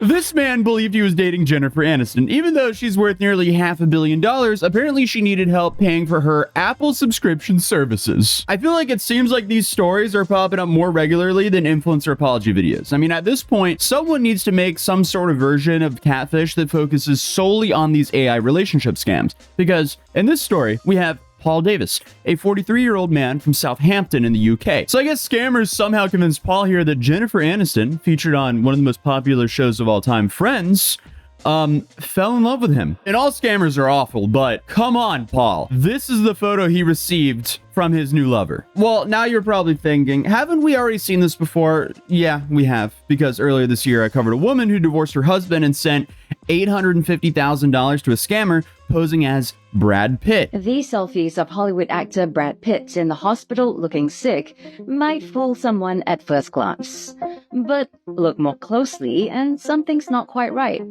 This man believed he was dating Jennifer Aniston. Even though she's worth nearly $500 million, apparently she needed help paying for her Apple subscription services. I feel like it seems like these stories are popping up more regularly than influencer apology videos. I mean, at this point, someone needs to make some sort of version of Catfish that focuses solely on these AI relationship scams. Because in this story, we have Paul Davis, a 43-year-old man from Southampton in the UK. So I guess scammers somehow convinced Paul here that Jennifer Aniston, featured on one of the most popular shows of all time, Friends, fell in love with him. And all scammers are awful, but come on, Paul. This is the photo he received from his new lover. Well, now you're probably thinking, haven't we already seen this before? Yeah, we have, because earlier this year I covered a woman who divorced her husband and sent $850,000 to a scammer posing as Brad Pitt. These selfies of Hollywood actor Brad Pitt in the hospital looking sick might fool someone at first glance. But look more closely and something's not quite right.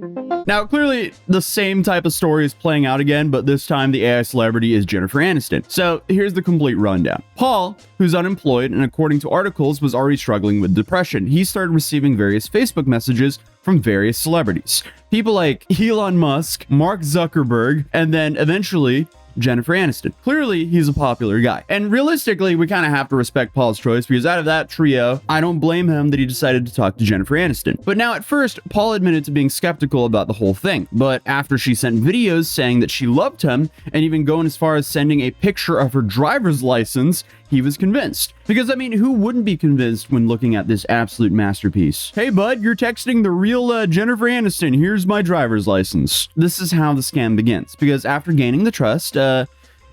Now, clearly, the same type of story is playing out again, but this time the AI celebrity is Jennifer Aniston. So here's the complete rundown. Paul, who's unemployed and according to articles was already struggling with depression, he started receiving various Facebook messages from various celebrities. People like Elon Musk, Mark Zuckerberg, and then eventually Jennifer Aniston. Clearly, he's a popular guy. And realistically, we kind of have to respect Paul's choice because out of that trio, I don't blame him that he decided to talk to Jennifer Aniston. But now at first, Paul admitted to being skeptical about the whole thing. But after she sent videos saying that she loved him and even going as far as sending a picture of her driver's license, he was convinced. Because, I mean, who wouldn't be convinced when looking at this absolute masterpiece? Hey, bud, you're texting the real Jennifer Aniston. Here's my driver's license. This is how the scam begins. Because after gaining the trust,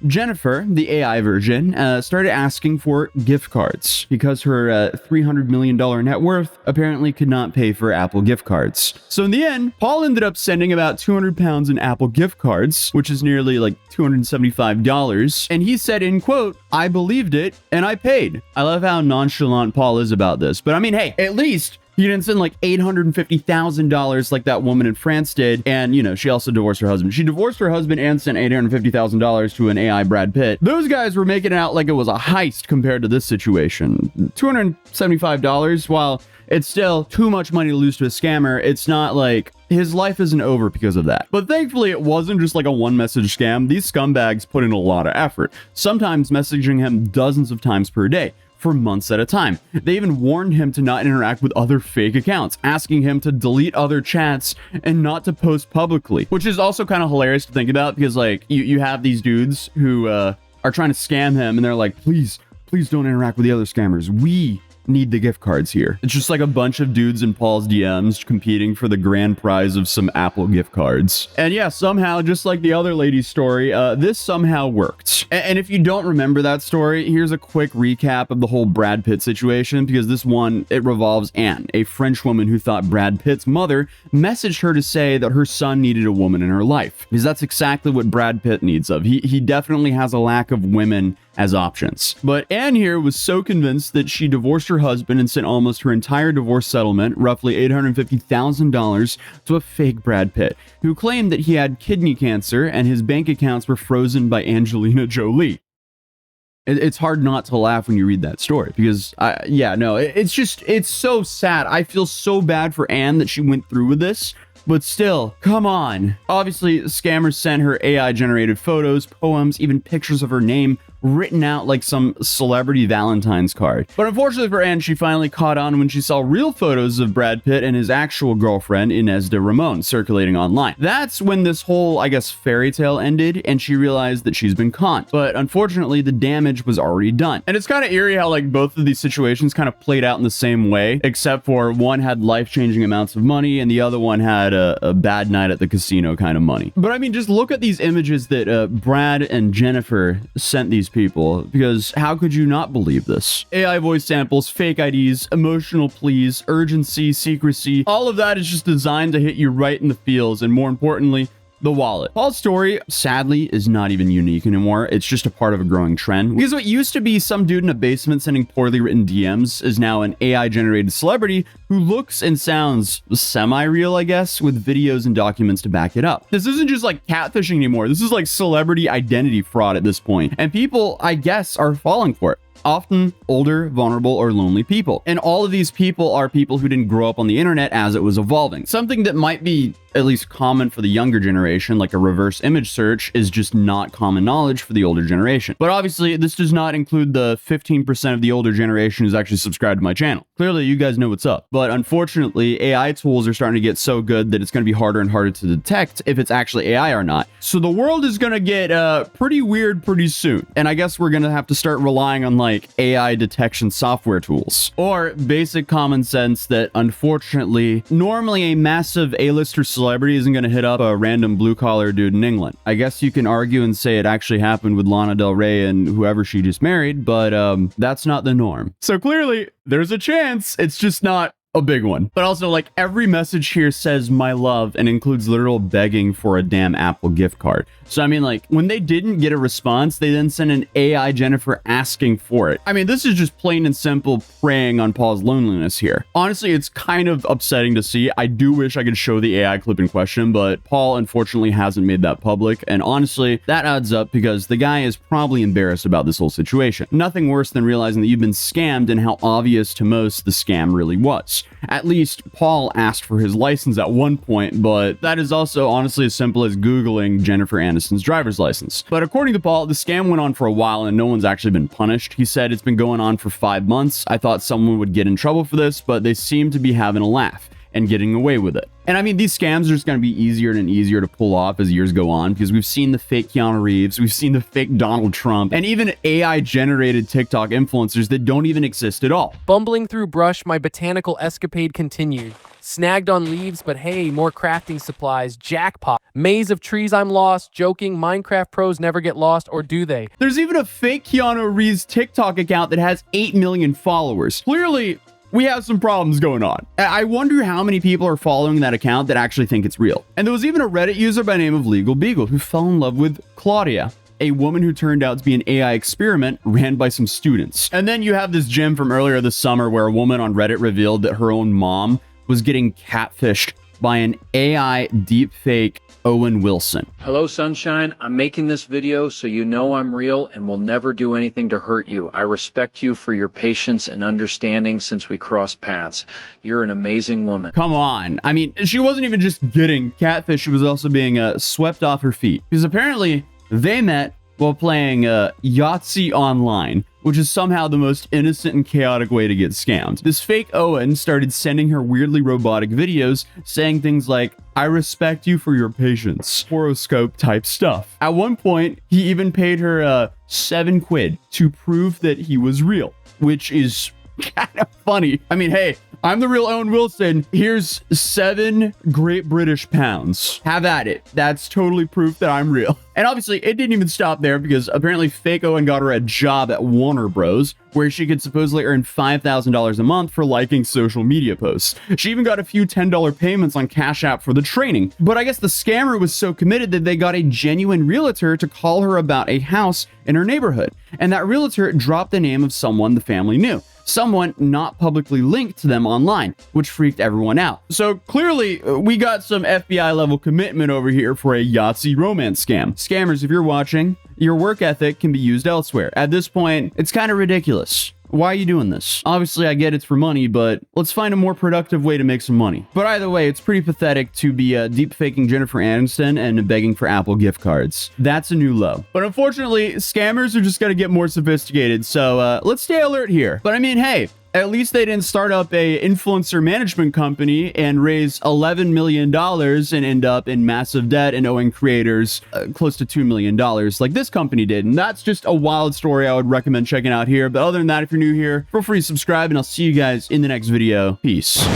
Jennifer, the AI version, started asking for gift cards because her $300 million net worth apparently could not pay for Apple gift cards. So in the end, Paul ended up sending about 200 pounds in Apple gift cards, which is nearly like $275. And he said, in quote, "I believed it and I paid." I love how nonchalant Paul is about this. But I mean, hey, at least he didn't send like $850,000 like that woman in France did. And, you know, she also divorced her husband. She divorced her husband and sent $850,000 to an AI Brad Pitt. Those guys were making it out like it was a heist compared to this situation. $275, while it's still too much money to lose to a scammer, it's not like his life isn't over because of that. But thankfully, it wasn't just like a one-message scam. These scumbags put in a lot of effort, sometimes messaging him dozens of times per day, for months at a time. They even warned him to not interact with other fake accounts, asking him to delete other chats and not to post publicly, which is also kind of hilarious to think about because, like, you have these dudes who are trying to scam him and they're like, please don't interact with the other scammers. We need the gift cards here. It's just like a bunch of dudes in Paul's DMs competing for the grand prize of some Apple gift cards. And yeah, somehow, just like the other lady's story, this somehow worked. And if you don't remember that story, here's a quick recap of the whole Brad Pitt situation, because this one, it revolves Anne, a French woman who thought Brad Pitt's mother messaged her to say that her son needed a woman in her life, because that's exactly what Brad Pitt needs of. He definitely has a lack of women as options. But Anne here was so convinced that she divorced her husband and sent almost her entire divorce settlement, roughly $850,000, to a fake Brad Pitt, who claimed that he had kidney cancer and his bank accounts were frozen by Angelina Jolie. It's hard not to laugh when you read that story because, it's so sad. I feel so bad for Anne that she went through with this. But still, come on. Obviously, scammers sent her AI-generated photos, poems, even pictures of her name written out like some celebrity Valentine's card. But unfortunately for Anne, she finally caught on when she saw real photos of Brad Pitt and his actual girlfriend, Inez de Ramon, circulating online. That's when this whole, I guess, fairy tale ended, and she realized that she's been conned. But unfortunately, the damage was already done. And it's kind of eerie how, like, both of these situations kind of played out in the same way, except for one had life-changing amounts of money, and the other one had a bad night at the casino kind of money. But I mean, just look at these images that Brad and Jennifer sent these people, because how could you not believe this? AI voice samples, fake IDs, emotional pleas, urgency, secrecy, all of that is just designed to hit you right in the feels, and more importantly, the wallet. Paul's story, sadly, is not even unique anymore. It's just a part of a growing trend. Because what used to be some dude in a basement sending poorly written DMs is now an AI-generated celebrity who looks and sounds semi-real, I guess, with videos and documents to back it up. This isn't just like catfishing anymore. This is like celebrity identity fraud at this point. And people, I guess, are falling for it. Often older, vulnerable, or lonely people. And all of these people are people who didn't grow up on the internet as it was evolving. Something that might be at least common for the younger generation, like a reverse image search, is just not common knowledge for the older generation. But obviously, this does not include the 15% of the older generation who's actually subscribed to my channel. Clearly, you guys know what's up. But unfortunately, AI tools are starting to get so good that it's going to be harder and harder to detect if it's actually AI or not. So the world is going to get pretty weird pretty soon. And I guess we're going to have to start relying on like AI detection software tools, or basic common sense that unfortunately, normally a massive A-lister celebrity isn't going to hit up a random blue-collar dude in England. I guess you can argue and say it actually happened with Lana Del Rey and whoever she just married, but that's not the norm. So clearly, there's a chance. It's just not a big one. But also, like, every message here says my love and includes literal begging for a damn Apple gift card. So I mean, like, when they didn't get a response, they then sent an AI Jennifer asking for it. I mean, this is just plain and simple preying on Paul's loneliness here. Honestly, it's kind of upsetting to see. I do wish I could show the AI clip in question, but Paul unfortunately hasn't made that public. And honestly, that adds up because the guy is probably embarrassed about this whole situation. Nothing worse than realizing that you've been scammed and how obvious to most the scam really was. At least Paul asked for his license at one point, but that is also honestly as simple as Googling Jennifer Aniston's driver's license. But according to Paul, the scam went on for a while and no one's actually been punished. He said it's been going on for 5 months. I thought someone would get in trouble for this, but they seem to be having a laugh and getting away with it. And I mean, these scams are just going to be easier and easier to pull off as years go on, because we've seen the fake Keanu Reeves, we've seen the fake Donald Trump, and even AI-generated TikTok influencers that don't even exist at all. Bumbling through brush, my botanical escapade continued. Snagged on leaves, but hey, more crafting supplies. Jackpot. Maze of trees, I'm lost. Joking, Minecraft pros never get lost, or do they? There's even a fake Keanu Reeves TikTok account that has 8 million followers. Clearly, we have some problems going on. I wonder how many people are following that account that actually think it's real. And there was even a Reddit user by the name of Legal Beagle who fell in love with Claudia, a woman who turned out to be an AI experiment ran by some students. And then you have this gem from earlier this summer where a woman on Reddit revealed that her own mom was getting catfished by an AI deepfake Owen Wilson. Hello, sunshine. I'm making this video so you know I'm real and will never do anything to hurt you. I respect you for your patience and understanding since we crossed paths. You're an amazing woman. Come on. I mean, she wasn't even just getting catfish. She was also being swept off her feet. Because apparently they met while playing Yahtzee online, which is somehow the most innocent and chaotic way to get scammed. This fake Owen started sending her weirdly robotic videos saying things like, I respect you for your patience, horoscope type stuff. At one point, he even paid her 7 quid to prove that he was real, which is kind of funny. I mean, hey, I'm the real Owen Wilson. Here's 7 Great British pounds. Have at it. That's totally proof that I'm real. And obviously, it didn't even stop there because apparently fake Owen got her a job at Warner Bros, where she could supposedly earn $5,000 a month for liking social media posts. She even got a few $10 payments on Cash App for the training. But I guess the scammer was so committed that they got a genuine realtor to call her about a house in her neighborhood. And that realtor dropped the name of someone the family knew. Someone not publicly linked to them online, which freaked everyone out. So clearly, we got some FBI level commitment over here for a Yahtzee romance scam. Scammers, if you're watching, your work ethic can be used elsewhere. At this point, it's kind of ridiculous. Why are you doing this? Obviously, I get it's for money, but let's find a more productive way to make some money. But either way, it's pretty pathetic to be deepfaking Jennifer Aniston and begging for Apple gift cards. That's a new low. But unfortunately, scammers are just going to get more sophisticated, so let's stay alert here. But I mean, hey, at least they didn't start up a influencer management company and raise $11 million and end up in massive debt and owing creators close to $2 million like this company did. And that's just a wild story I would recommend checking out here. But other than that, if you're new here, feel free to subscribe and I'll see you guys in the next video. Peace.